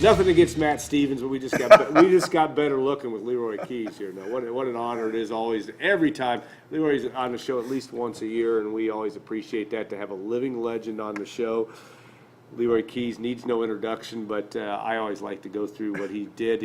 Nothing against Matt Stevens, but we just got better looking with Leroy Keys here. Now, what an honor it is always every time Leroy's on the show at least once a year, and we always appreciate that to have a living legend on the show. Leroy Keys needs no introduction, but I always like to go through what he did.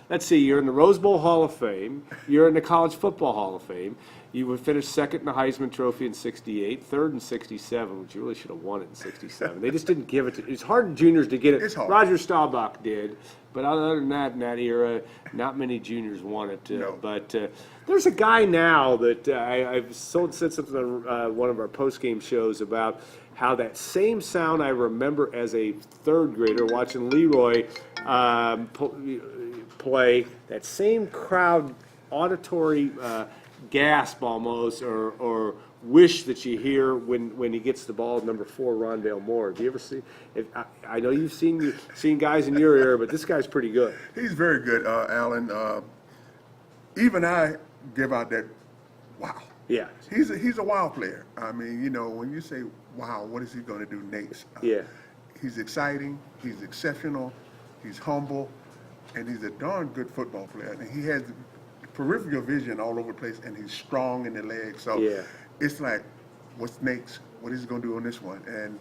Let's see, you're in the Rose Bowl Hall of Fame. You're in the College Football Hall of Fame. You would finish second in the Heisman Trophy in '68, third in '67, which you really should have won it in '67. They just didn't give it to. It's hard in juniors to get it. It's hard. Roger Staubach did, but other than that, in that era, not many juniors won it. No. But there's a guy now that I've said something on one of our post-game shows about how that same sound I remember as a third grader watching Leroy play, that same crowd auditory gasp almost, or wish that you hear when he gets the ball, number 4, Rondale Moore. Have you ever seen? I know you've seen guys in your era, but this guy's pretty good. He's very good, Alan. Even I give out that wow. Yeah. He's a wow player. I mean, you know, when you say wow, what is he going to do next? Yeah. He's exciting. He's exceptional. He's humble, and he's a darn good football player. And he has peripheral vision all over the place, and he's strong in the legs. So Yeah. it's like, what's next? What is he going to do on this one? And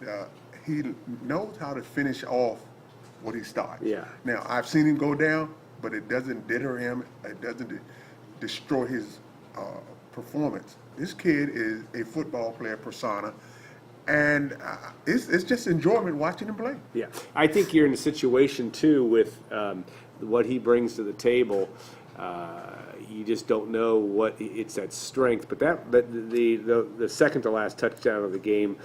he knows how to finish off what he starts. Yeah. Now, I've seen him go down, but it doesn't deter him. It doesn't destroy his performance. This kid is a football player persona, and it's just enjoyment watching him play. Yeah, I think you're in a situation too with what he brings to the table. You just don't know what it's that strength, but the second to last touchdown of the game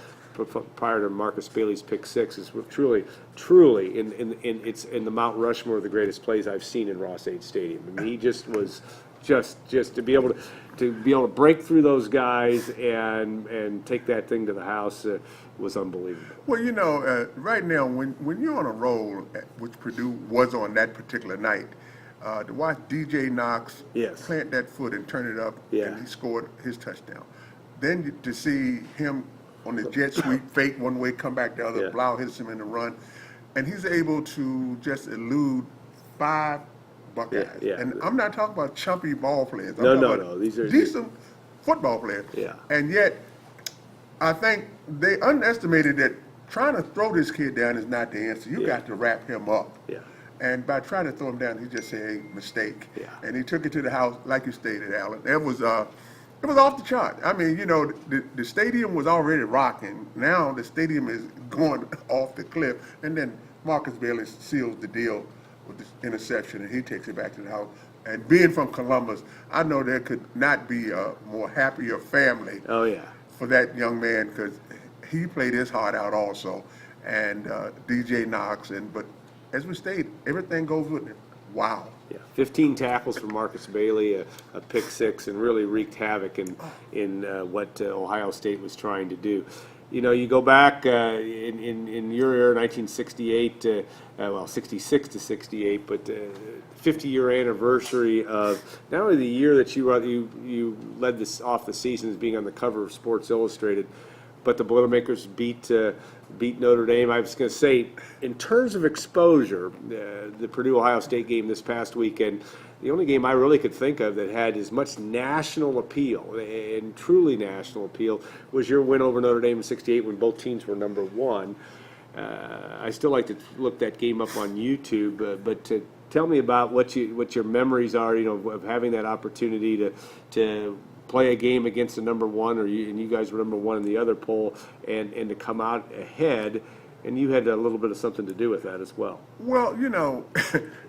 prior to Marcus Bailey's pick six is truly it's in the Mount Rushmore of the greatest plays I've seen in Ross-Ade Stadium. I mean, he just was just to be able to break through those guys and take that thing to the house was unbelievable. Well, you know, right now when you're on a roll, which Purdue was on that particular night, to watch DJ Knox Yes. plant that foot and turn it up, Yeah. and he scored his touchdown. Then to see him on the jet sweep, fake one way, come back the other, Yeah. Blau hits him in the run, and he's able to just elude 5 Buckeyes. Yeah. And I'm not talking about chumpy ball players. I'm No, talking no, about no. These are decent football players. Yeah. And yet, I think they underestimated that trying to throw this kid down is not the answer. You got to wrap him up. Yeah. And by trying to throw him down, he just said, "Hey, mistake." Yeah. And he took it to the house, like you stated, Alan. It was off the chart. I mean, you know, the stadium was already rocking. Now the stadium is going off the cliff. And then Marcus Bailey seals the deal with this interception, and he takes it back to the house. And being from Columbus, I know there could not be a more happier family Oh yeah. for that young man, because he played his heart out also. And DJ Knox, but as we stated, everything goes with it. Wow. Yeah, 15 tackles for Marcus Bailey, a pick six, and really wreaked havoc in what Ohio State was trying to do. You know, you go back in your era, 1968, 66 to 68, but 50-year anniversary of not only the year that you led this off the season as being on the cover of Sports Illustrated, but the Boilermakers beat Notre Dame. I was going to say, in terms of exposure, the Purdue-Ohio State game this past weekend, the only game I really could think of that had as much national appeal and truly national appeal was your win over Notre Dame in '68 when both teams were number 1. I still like to look that game up on YouTube, but tell me about what your memories are, you know, of having that opportunity to play a game against the number 1, and you guys were number 1 in the other poll, and to come out ahead, and you had a little bit of something to do with that as well. Well, you know,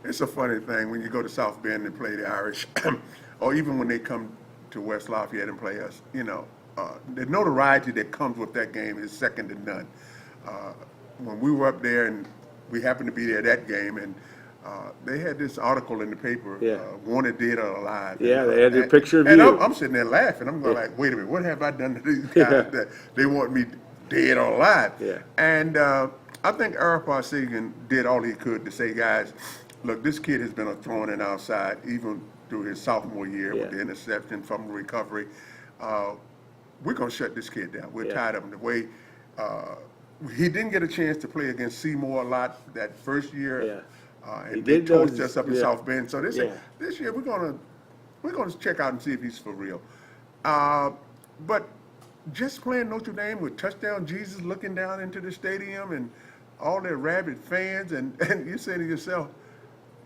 it's a funny thing when you go to South Bend and play the Irish, or even when they come to West Lafayette and play us, you know, the notoriety that comes with that game is second to none. When we were up there, and we happened to be there that game, and they had this article in the paper, Yeah. wanted dead or alive. Yeah, they had their picture of and you. I'm sitting there laughing. I'm going like, wait a minute, what have I done to these guys that they want me dead or alive? Yeah. And I think Eric Parsegian did all he could to say, guys, look, this kid has been a thorn in our side, even through his sophomore year with the interception, from recovery. We're going to shut this kid down. We're tired of him. The way he didn't get a chance to play against Seymour a lot that first year. Yeah. and He they did torched those, us up in yeah. South Bend. So they say Yeah. this year we're gonna check out and see if he's for real. But just playing Notre Dame with touchdown Jesus looking down into the stadium and all their rabid fans, and you say to yourself,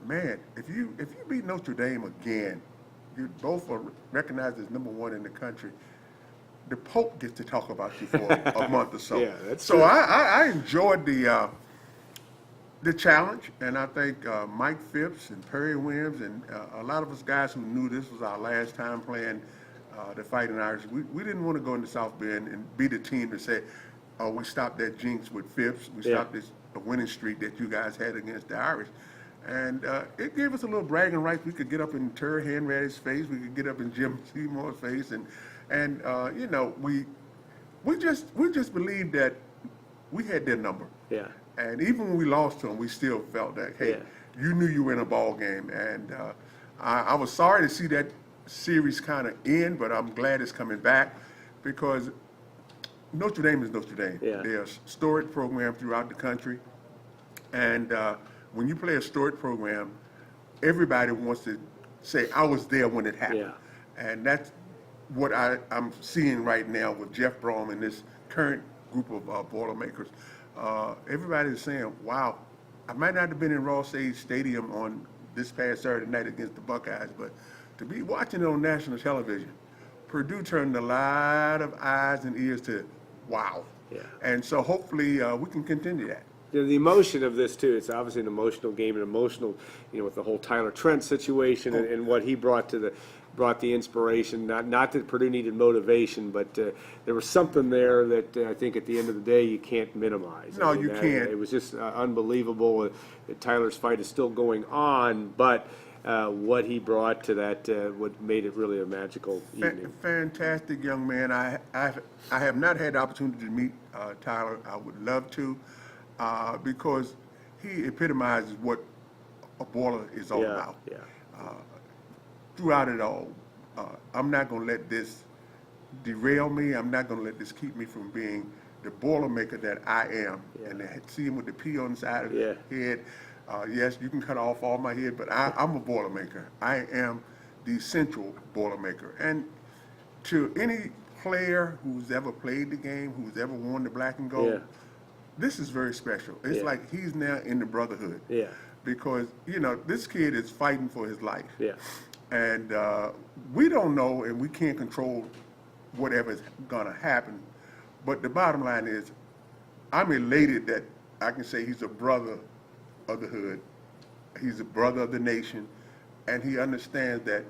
man, if you beat Notre Dame again, you both are recognized as number one in the country. The Pope gets to talk about you for a month or so. Yeah, that's so true. I enjoyed the challenge, and I think Mike Phipps and Perry Williams and a lot of us guys who knew this was our last time playing the Fighting Irish, we didn't want to go into South Bend and be the team to say, oh, we stopped that jinx with Phipps, we stopped this winning streak that you guys had against the Irish. And it gave us a little bragging rights. We could get up in Terry Hanratty's face, we could get up in Jim Seymour's face, and you know, we just believed that we had their number. Yeah. And even when we lost to them, we still felt that, hey, you knew you were in a ball game. And I was sorry to see that series kind of end, but I'm glad it's coming back because Notre Dame is Notre Dame. Yeah. They're a storied program throughout the country. And when you play a storied program, everybody wants to say, I was there when it happened. Yeah. And that's what I'm seeing right now with Jeff Brom and this current group of Boilermakers. Everybody's saying, wow, I might not have been in Ross-Age Stadium on this past Saturday night against the Buckeyes, but to be watching it on national television, Purdue turned a lot of eyes and ears to wow. Yeah. And so hopefully we can continue that. You know, the emotion of this too, it's obviously an emotional game, an emotional, you know, with the whole Tyler Trent situation and what he brought to the inspiration. Not that Purdue needed motivation, but there was something there that I think at the end of the day you can't minimize. No, I mean, you can't. It was just unbelievable. Tyler's fight is still going on, but what he brought to that, what made it really a magical evening. Fantastic young man. I have not had the opportunity to meet Tyler. I would love to because he epitomizes what a baller is all about. Yeah. Throughout it all, I'm not going to let this derail me. I'm not going to let this keep me from being the Boilermaker that I am. Yeah. And to see him with the P on the side of Yeah. the head, yes, you can cut off all my head, but I'm a Boilermaker. I am the central Boilermaker. And to any player who's ever played the game, who's ever worn the black and gold, this is very special. It's like he's now in the brotherhood. Yeah. Because, you know, this kid is fighting for his life. Yeah. And we don't know and we can't control whatever's going to happen. But the bottom line is, I'm elated that I can say he's a brother of the hood. He's a brother of the nation. And he understands that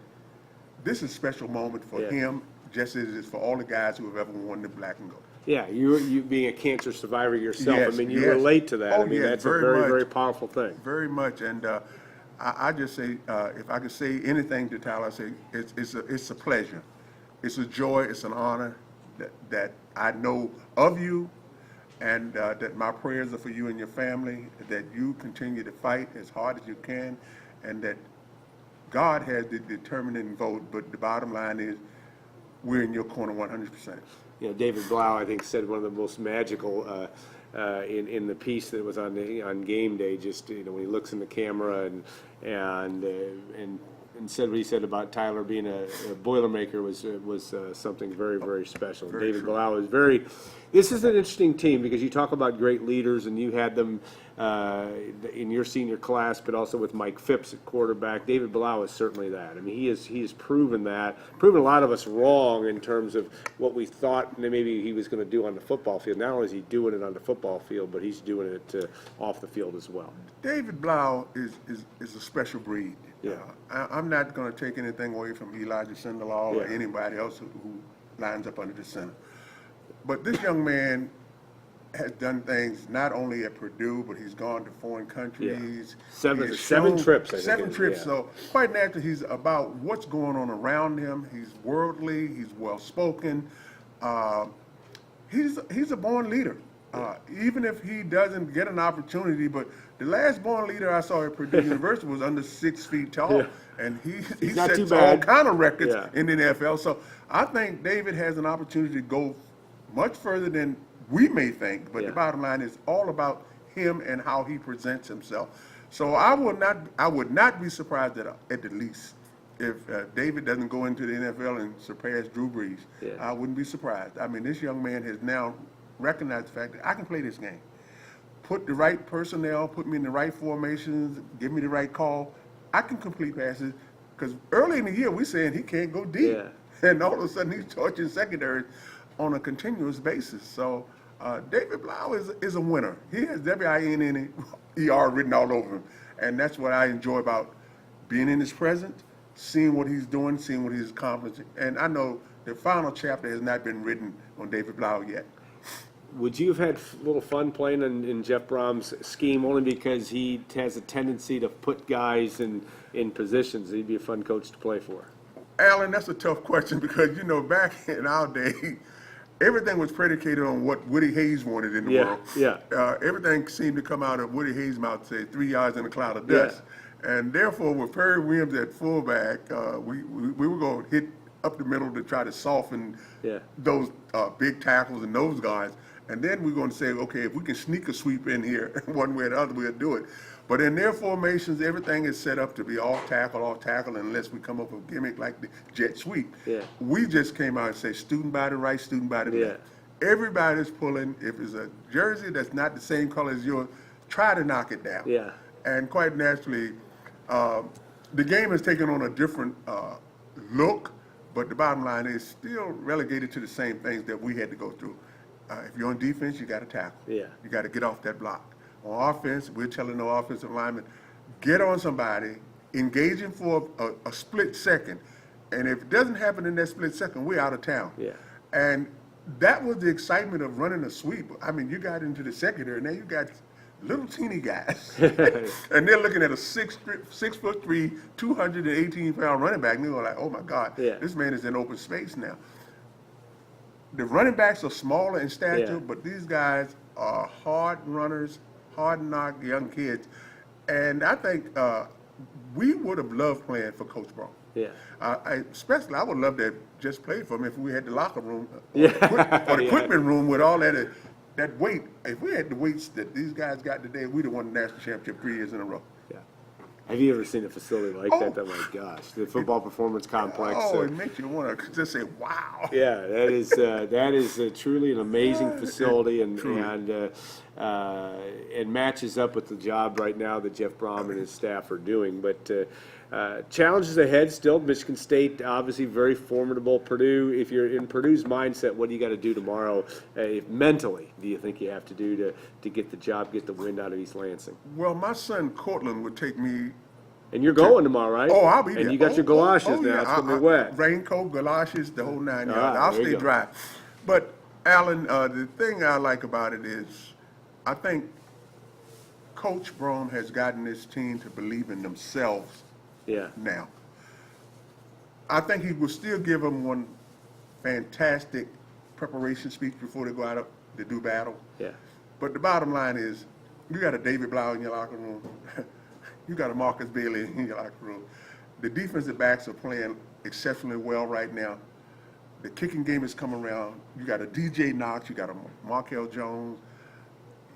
this is a special moment for him, just as it is for all the guys who have ever worn the black and gold. Yeah, you being a cancer survivor yourself, Yes, I mean, you yes. relate to that. Oh, I mean, yes, that's a very very, much. very powerful thing. Very much. And I just say, if I could say anything to Tyler, I say it's a pleasure. It's a joy. It's an honor that I know of you, and that my prayers are for you and your family, that you continue to fight as hard as you can, and that God has the determining vote, but the bottom line is we're in your corner 100%. You know, David Blau, I think, said one of the most magical in the piece that was on game day. Just, you know, when he looks in the camera and said what he said about Tyler being a Boilermaker was something very, very special. Very David true. Blau is very. This is an interesting team because you talk about great leaders, and you had them in your senior class, but also with Mike Phipps at quarterback. David Blau is certainly that. I mean, he has proven a lot of us wrong in terms of what we thought maybe he was going to do on the football field. Not only is he doing it on the football field, but he's doing it off the field as well. David Blau is a special breed. Yeah. I'm not going to take anything away from Elijah Sindelar or Yeah. anybody else who lines up under the center. But this young man has done things not only at Purdue, but he's gone to foreign countries. Seven He has trips, I think Seven it is, trips. yeah. So quite naturally, he's about what's going on around him. He's worldly. He's well-spoken. He's a born leader. Even if he doesn't get an opportunity, but the last born leader I saw at Purdue University was under 6 feet tall, and he not too sets all bad. kind of records Yeah. in the NFL. So I think David has an opportunity to go much further than we may think, but Yeah. the bottom line is all about him and how he presents himself. So I would not be surprised at the least if David doesn't go into the NFL and surpass Drew Brees. Yeah. I wouldn't be surprised. I mean, this young man has now recognized the fact that I can play this game. Put the right personnel, put me in the right formations, give me the right call. I can complete passes because early in the year we saying he can't go deep, Yeah. and all of a sudden he's torching secondary on a continuous basis. So David Blau is a winner. He has WINNER written all over him, and that's what I enjoy about being in his presence, seeing what he's doing, seeing what he's accomplishing. And I know the final chapter has not been written on David Blau yet. Would you have had a little fun playing in Jeff Brom's scheme only because he has a tendency to put guys in positions? He'd be a fun coach to play for. Alan, that's a tough question because, back in our day, everything was predicated on what Woody Hayes wanted in the world. Yeah. Everything seemed to come out of Woody Hayes' mouth, say 3 yards in a cloud of dust. And therefore, with Perry Williams at fullback, we were going to hit up the middle to try to soften those big tackles and those guys. And then we're going to say, okay, if we can sneak a sweep in here one way or the other, we'll do it. But in their formations, everything is set up to be off tackle, unless we come up with a gimmick like the jet sweep. Yeah. We just came out and say student by the right, student by the left. Everybody's pulling. If it's a jersey that's not the same color as yours, try to knock it down. Yeah. And quite naturally, the game has taken on a different look, but the bottom line is still relegated to the same things that we had to go through. If you're on defense, you got to tackle. Yeah. You got to get off that block. On offense, we're telling the offensive lineman, get on somebody, engage him for a split second, and if it doesn't happen in that split second, we're out of town. Yeah. And that was the excitement of running a sweep. I mean, you got into the secondary, now you got little teeny guys, and they're looking at a 6'3", 218-pound running back, and they're like, oh my God, this man is in open space now. The running backs are smaller in stature, but these guys are hard runners, hard knock young kids. And I think we would have loved playing for Coach Brown. Yeah. Especially, I would love to have just played for him if we had the locker room or the equipment room with all that weight. If we had the weights that these guys got today, we'd have won the national championship 3 years in a row. Yeah. Have you ever seen a facility like that? Oh my gosh, the football performance complex. It makes you want to just say, "Wow!" Yeah, that is truly an amazing facility, and matches up with the job right now that Jeff Brom and his staff are doing. But challenges ahead still. Michigan State, obviously, very formidable. Purdue. If you're in Purdue's mindset, what do you got to do tomorrow? Mentally, do you think you have to do to get the job, get the win out of East Lansing? Well, my son Cortland would take me. And you're going tomorrow, right? Oh, I'll be there. And you got your galoshes now. Yeah. It's going to be wet. Raincoat, galoshes, the whole 9 yards. Right, I'll stay dry. But, Alan, the thing I like about it is I think Coach Brom has gotten this team to believe in themselves now. I think he will still give them one fantastic preparation speech before they go out to do battle. Yeah. But the bottom line is you got a David Blau in your locker room. You got a Marcus Bailey in your locker room. The defensive backs are playing exceptionally well right now. The kicking game is coming around. You got a DJ Knox. You got a Markel Jones.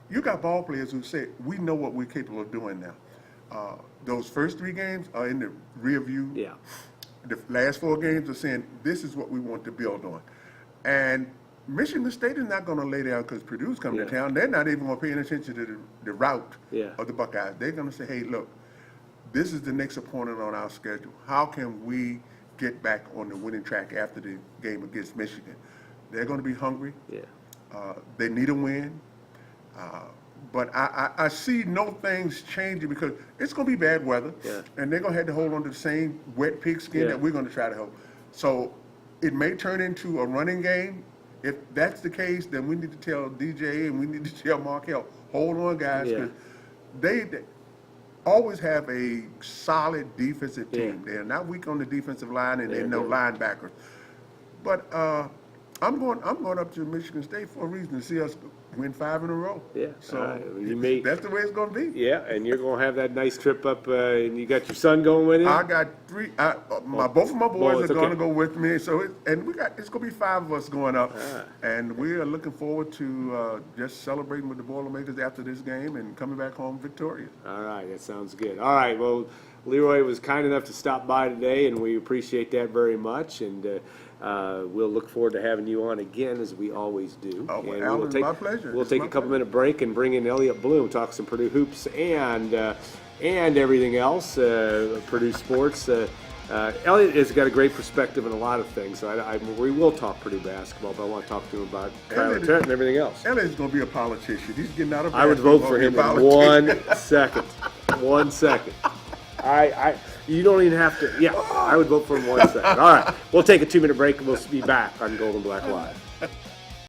You got ball players who say, we know what we're capable of doing now. Those first 3 games are in the rear view. Yeah. The last 4 games are saying, this is what we want to build on. And Michigan State is not going to lay down because Purdue's coming to town. They're not even going to pay any attention to the route of the Buckeyes. They're going to say, hey, look, this is the next opponent on our schedule. How can we get back on the winning track after the game against Michigan? They're going to be hungry. Yeah. They need a win. But I see no things changing because it's going to be bad weather. Yeah. And they're going to have to hold on to the same wet pigskin that we're going to try to hold. So it may turn into a running game. If that's the case, then we need to tell DJ and we need to tell Markel, hold on, guys, because they always have a solid defensive team. They're not weak on the defensive line, and they're no linebackers. But I'm going up to Michigan State for a reason to see us win 5 in a row. Yeah, So all right. You may- that's the way it's going to be. Yeah, and you're gonna have that nice trip up, and you got your son going with you? I got three. Both of my boys Boys, are going to okay. go with me. So it's going to be 5 of us going up, Ah. and we are looking forward to just celebrating with the Boilermakers after this game and coming back home victorious. All right, that sounds good. All right, well, Leroy was kind enough to stop by today, and we appreciate that very much, and we'll look forward to having you on again, as we always do. Oh, well, And Alan, we'll take, my pleasure. We'll It's take my a couple-minute break and bring in Elliot Bloom, talk some Purdue hoops and everything else, Purdue sports. Elliot has got a great perspective on a lot of things, so we will talk Purdue basketball, but I want to talk to him about Tyler Elliot- Trent and everything else. Elliott's going to be a politician. He's getting out of I would basketball vote for to him be a in politician. 1 second. 1 second. You don't even have to. Yeah, I would vote for him 1 second. All right, we'll take a 2-minute break and we'll be back on Golden Black Live.